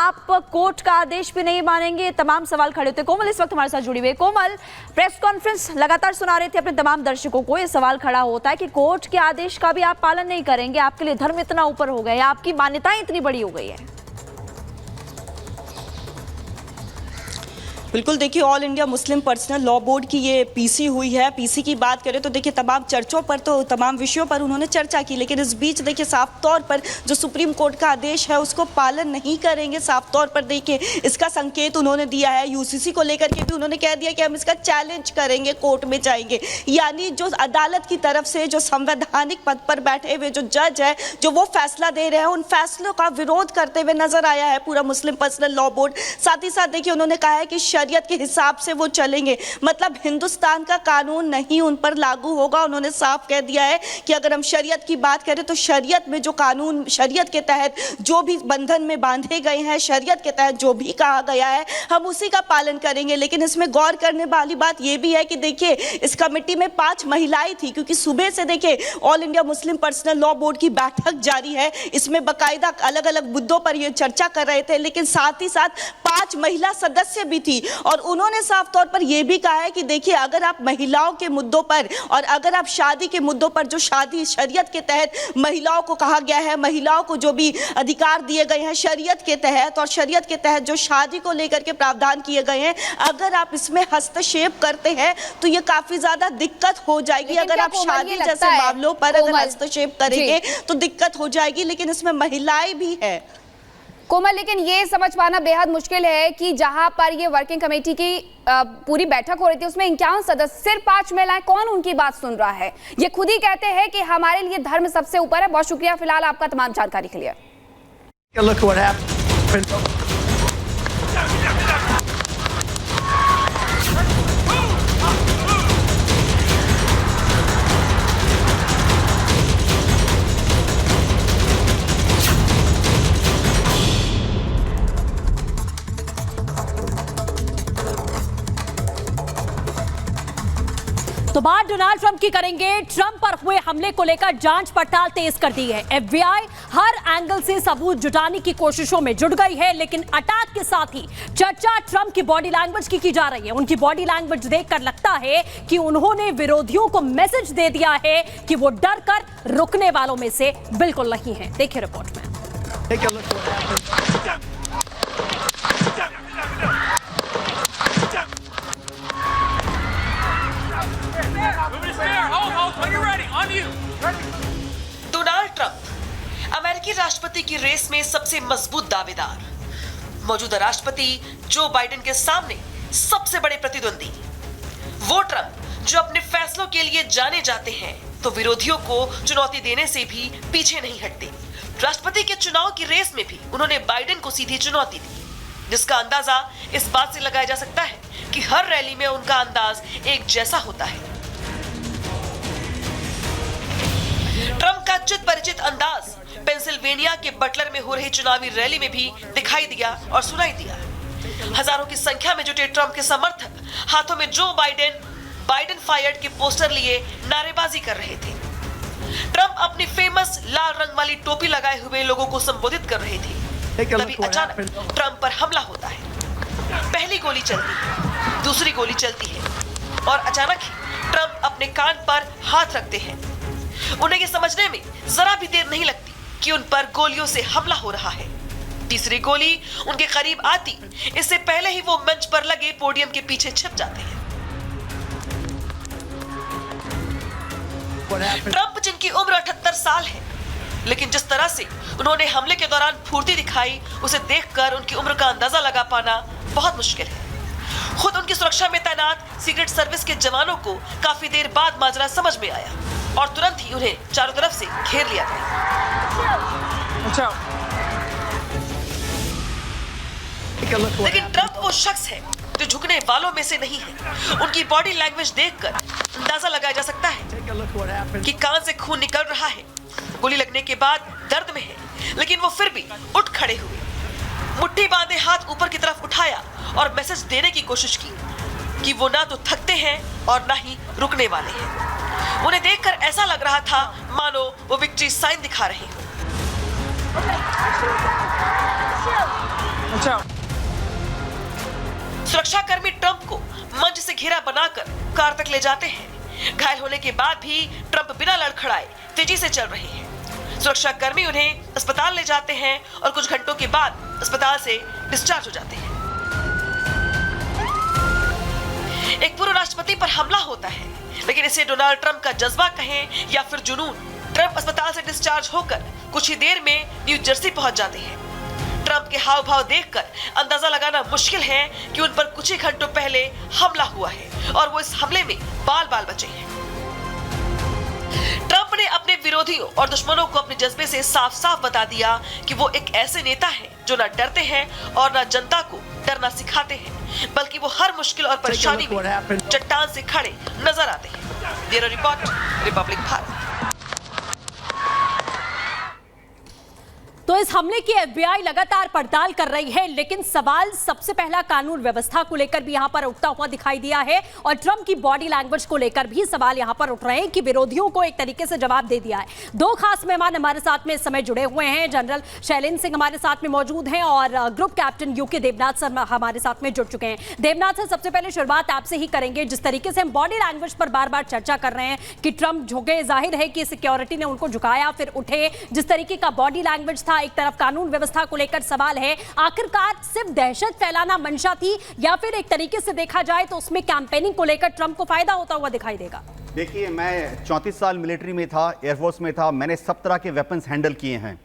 आप कोर्ट का आदेश भी नहीं मानेंगे? तमाम सवाल खड़े होते। कोमल इस वक्त हमारे साथ जुड़ी हुई है। कोमल, प्रेस कॉन्फ्रेंस लगातार सुना रहे थे अपने तमाम दर्शकों को। ये सवाल खड़ा होता है कि कोर्ट के आदेश का भी आप पालन नहीं करेंगे, आपके लिए धर्म इतना ऊपर हो गया, आपकी मान्यताएं इतनी बड़ी हो गई है। बिल्कुल, देखिए all India Muslim personal law board की ये पीसी हुई है। पीसी की बात करें तो देखिए तमाम चर्चों पर, तो तमाम विषयों पर उन्होंने चर्चा की, लेकिन इस बीच देखिए साफ तौर पर जो सुप्रीम कोर्ट का आदेश है उसको पालन नहीं करेंगे। साफ तौर पर देखिए इसका संकेत उन्होंने दिया है। यूसीसी को लेकर के भी उन्होंने कह दिया कि हम इसका चैलेंज करेंगे, कोर्ट में जाएंगे। यानी जो अदालत की तरफ से जो संवैधानिक पद पर बैठे हुए जो जज है, जो वो फैसला दे रहे हैं, उन फैसलों का विरोध करते हुए नजर आया है पूरा मुस्लिम पर्सनल लॉ बोर्ड। साथ ही साथ देखिए उन्होंने कहा है कि शरीयत के हिसाब से वो चलेंगे, मतलब हिंदुस्तान का कानून नहीं उन पर लागू होगा। उन्होंने साफ कह दिया है कि अगर हम शरीयत की बात करें तो शरीयत में जो कानून, शरीयत के तहत जो भी बंधन में बांधे गए हैं, शरीयत के तहत जो भी कहा गया है, हम उसी का पालन करेंगे। लेकिन इसमें गौर करने वाली बात यह भी है कि देखिए इस कमेटी में 5 महिलाएं थी, क्योंकि सुबह से देखिए all India Muslim personal law board की बैठक जारी है। इसमें बाकायदा अलग अलग मुद्दों पर ये चर्चा कर रहे थे, लेकिन साथ ही साथ 5 महिला सदस्य भी थी और उन्होंने साफ तौर पर यह भी कहा है कि देखिए अगर आप महिलाओं के मुद्दों पर और अगर आप शादी के मुद्दों पर, जो शादी शरीयत के तहत महिलाओं को कहा गया है, महिलाओं को जो भी अधिकार दिए गए हैं शरीयत के तहत और शरीयत के तहत जो शादी को लेकर के प्रावधान किए गए हैं, अगर आप इसमें हस्तक्षेप करते हैं तो ये काफी ज्यादा दिक्कत हो जाएगी। अगर आप शादी जैसे मामलों पर अगर हस्तक्षेप करेंगे तो दिक्कत हो जाएगी, लेकिन इसमें महिलाएं भी है कोमल। लेकिन ये समझ पाना बेहद मुश्किल है कि जहां पर ये वर्किंग कमेटी की पूरी बैठक हो रही थी उसमें 51 सदस्य, सिर्फ 5 महिलाएं, कौन उनकी बात सुन रहा है? ये खुद ही कहते हैं कि हमारे लिए धर्म सबसे ऊपर है। बहुत शुक्रिया फिलहाल आपका तमाम जानकारी के लिए। तो बात डोनाल्ड ट्रंप की करेंगे। ट्रंप पर हुए हमले को लेकर जांच पड़ताल तेज कर दी है। एफबीआई हर एंगल से सबूत जुटाने की कोशिशों में जुट गई है, लेकिन अटैक के साथ ही चर्चा ट्रंप की बॉडी लैंग्वेज की जा रही है। उनकी बॉडी लैंग्वेज देखकर लगता है कि उन्होंने विरोधियों को मैसेज दे दिया है कि वो डर कर रुकने वालों में से बिल्कुल नहीं है। देखिए रिपोर्ट में। डोनाल्ड ट्रंप अमेरिकी राष्ट्रपति की रेस में सबसे मजबूत दावेदार, मौजूदा राष्ट्रपति जो बाइडेन के सामने सबसे बड़े प्रतिद्वंदी। वो ट्रंप जो अपने फैसलों के लिए जाने जाते हैं तो विरोधियों को चुनौती देने से भी पीछे नहीं हटते। राष्ट्रपति के चुनाव की रेस में भी उन्होंने बाइडेन को सीधी चुनौती दी, जिसका अंदाजा इस बात से लगाया जा सकता है कि हर रैली में उनका अंदाज एक जैसा होता है। ट्रंप का चित परिचित अंदाज पेंसिल्वेनिया के बटलर में हो रही चुनावी रैली में भी दिखाई दिया और सुनाई दिया। हजारों की संख्या में जुटे ट्रंप के समर्थक हाथों में जो बाइडेन फायर्ड के पोस्टर लिए नारेबाजी कर रहे थे। ट्रंप अपनी फेमस लाल रंग वाली टोपी लगाए हुए लोगों को संबोधित कर रहे थे। तभी अचानक ट्रंप पर हमला होता है। पहली गोली चलती है, दूसरी गोली चलती है और अचानक ही ट्रंप अपने कान पर हाथ रखते हैं। उन्हें ये समझने में जरा भी देर नहीं लगती कि उन पर गोलियों से हमला हो रहा है। तीसरी गोली उनके करीब आती इससे पहले ही वो मंच पर लगे पोडियम के पीछे छिप जाते हैं। ट्रंप जिनकी उम्र 78 साल है, लेकिन जिस तरह से उन्होंने हमले के दौरान फुर्ती दिखाई, उसे देखकर उनकी उम्र का अंदाजा लगा पाना बहुत मुश्किल है। खुद उनकी सुरक्षा में तैनात सीक्रेट सर्विस के जवानों को काफी देर बाद माजरा समझ में आया और तुरंत ही उन्हें चारों तरफ से घेर लिया गया। लेकिन ट्रंप वो शख्स है जो झुकने वालों में से नहीं है। उनकी बॉडी लैंग्वेज देखकर अंदाजा लगाया जा सकता है कि कान से खून निकल रहा है, गोली लगने के बाद दर्द में है, लेकिन वो फिर भी उठ खड़े हुए, मुट्ठी बांधे हाथ ऊपर की तरफ उठाया और मैसेज देने की कोशिश की कि वो ना तो थकते हैं और ना ही रुकने वाले हैं। उन्हें देखकर ऐसा लग रहा था मानो वो विक्ट्री साइन दिखा रहे हो। सुरक्षाकर्मी ट्रंप को मंच से घेरा बनाकर कार तक ले जाते हैं। घायल होने के बाद भी ट्रंप बिना लड़खड़ाए तेजी से चल रहे हैं। सुरक्षाकर्मी उन्हें अस्पताल ले जाते हैं और कुछ घंटों के बाद अस्पताल से डिस्चार्ज हो जाते हैं। एक पूर्व राष्ट्रपति पर हमला होता है, लेकिन इसे डोनाल्ड ट्रंप का जज्बा कहें या फिर जुनून, ट्रंप अस्पताल से डिस्चार्ज होकर कुछ ही देर में न्यू जर्सी पहुंच जाते हैं। ट्रंप के हाव भाव देखकर अंदाजा लगाना मुश्किल है कि उन पर कुछ ही घंटों पहले हमला हुआ है और वो इस हमले में बाल बाल बचे हैं। ट्रंप ने अपने विरोधियों और दुश्मनों को अपने जज्बे से साफ साफ बता दिया कि वो एक ऐसे नेता हैं जो न डरते हैं और न जनता को डरना सिखाते हैं, बल्कि वो हर मुश्किल और परेशानी में चट्टान से खड़े नजर आते हैं। Bureau report, Republic Bharat. तो इस हमले की एफबीआई लगातार पड़ताल कर रही है, लेकिन सवाल सबसे पहला कानून व्यवस्था को लेकर भी यहां पर उठता हुआ दिखाई दिया है और ट्रंप की बॉडी लैंग्वेज को लेकर भी सवाल यहां पर उठ रहे हैं कि विरोधियों को एक तरीके से जवाब दे दिया है। दो खास मेहमान हमारे साथ में इस समय जुड़े हुए हैं। जनरल शैलेंद्र सिंह हमारे साथ में मौजूद हैं और group captain U K Devnath sir हमारे साथ में जुड़ चुके हैं। देवनाथ सर, सबसे पहले शुरुआत आपसे ही करेंगे। जिस तरीके से हम बॉडी लैंग्वेज पर बार बार चर्चा कर रहे हैं कि ट्रंप झुके, जाहिर है कि सिक्योरिटी ने उनको झुकाया फिर उठे, जिस तरीके का बॉडी लैंग्वेज था, एक तरफ कानून व्यवस्था को लेकर सवाल है, आखिरकार सिर्फ दहशत फैलाना मंशा थी या फिर एक तरीके से देखा जाए तो उसमें कैंपेनिंग को लेकर ट्रंप को फायदा होता हुआ दिखाई देगा? देखिए, मैं 34 साल मिलिट्री में था, एयरफोर्स में था, मैंने सब तरह के वेपन्स हैंडल किए हैं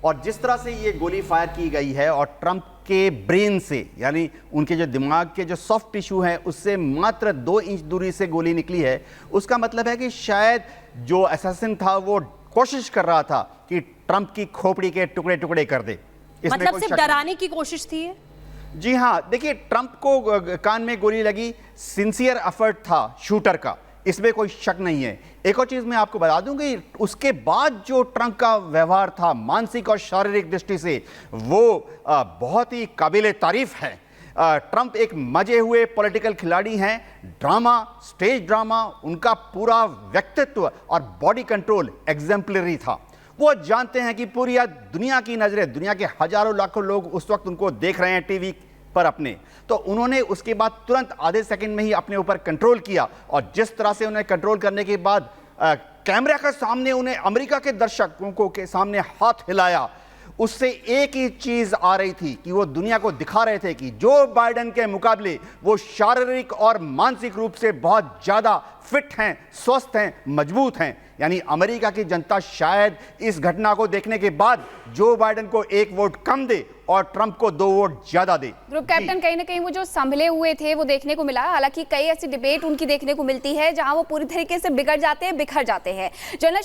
और जिस तरह से ये गोली फायर की गई है और ट्रंप के ब्रेन से, यानी उनके जो दिमाग के जो सॉफ्ट टिश्यू है उससे मात्र 2 इंच दूरी से गोली निकली है, उसका मतलब है कि शायद जो असैसिन था वो कोशिश कर रहा था कि ट्रंप की खोपड़ी के टुकड़े टुकड़े कर दे। मतलब सिर्फ डराने की कोशिश थी ये? जी हाँ, देखिए, ट्रंप को कान में गोली लगी, सिंसियर एफर्ट था शूटर का, इसमें कोई शक नहीं है। एक और चीज मैं आपको बता दूं कि उसके बाद जो ट्रंप का व्यवहार था मानसिक और शारीरिक दृष्टि से वो बहुत ही काबिले तारीफ है। ट्रंप एक मजे हुए पॉलिटिकल खिलाड़ी हैं। ड्रामा, स्टेज ड्रामा, उनका पूरा व्यक्तित्व और बॉडी कंट्रोल एग्जेम्पलरी था। वो जानते हैं कि पूरी दुनिया की नजरें, दुनिया के हजारों लाखों लोग उस वक्त उनको देख रहे हैं टीवी पर अपने, तो उन्होंने उसके बाद तुरंत आधे सेकंड में ही अपने ऊपर कंट्रोल किया और जिस तरह से उन्हें कंट्रोल करने के बाद कैमरा के सामने उन्हें अमेरिका के दर्शकों को के सामने हाथ हिलाया, उससे एक ही चीज आ रही थी कि वो दुनिया को दिखा रहे थे कि जो बाइडेन के मुकाबले वो शारीरिक और मानसिक रूप से बहुत ज्यादा फिट हैं, स्वस्थ हैं, मजबूत हैं। यानी अमेरिका की जनता शायद इस घटना को देखने के बाद जो बाइडेन को 1 वोट कम दे और ट्रंप को 2 वोट ज्यादा दे। ग्रुप कैप्टन, कहीं ना कहीं वो जो संभले हुए थे वो देखने को मिला। हालांकि कई ऐसी डिबेट उनकी देखने को मिलती है जहां वो पूरी तरीके से बिगड़ जाते हैं, बिखर जाते हैं। जनरल